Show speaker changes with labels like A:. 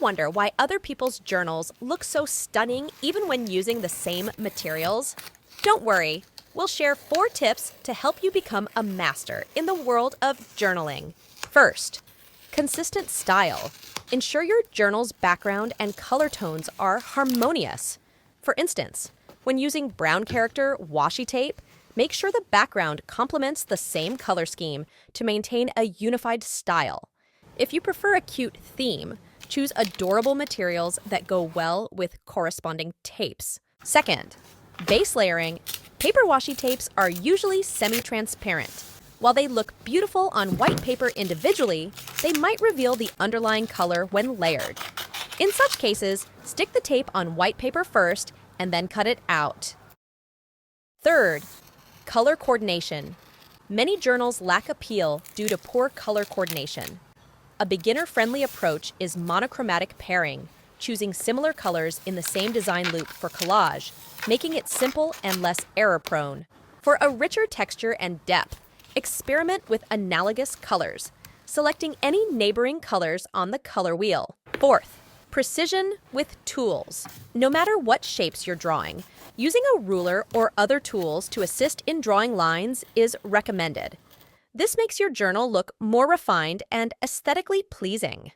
A: wonder why other people's journals look so stunning even when using the same materials? Don't worry, we'll share 4 tips to help you become a master in the world of journaling. First, consistent style. Ensure your journal's background and color tones are harmonious. For instance, when using brown character washi tape, make sure the background complements the same color scheme to maintain a unified style. If you prefer a cute theme, choose adorable materials that go well with corresponding tapes. Second, base layering. Paper washi tapes are usually semi-transparent. While they look beautiful on white paper individually, they might reveal the underlying color when layered. In such cases, stick the tape on white paper first and then cut it out. Third, color coordination. Many journals lack appeal due to poor color coordination. A beginner-friendly approach is monochromatic pairing, choosing similar colors in the same design loop for collage, making it simple and less error-prone. For a richer texture and depth, experiment with analogous colors, selecting any neighboring colors on the color wheel. Fourth, precision with tools. No matter what shapes you're drawing, using a ruler or other tools to assist in drawing lines is recommended. This makes your journal look more refined and aesthetically pleasing.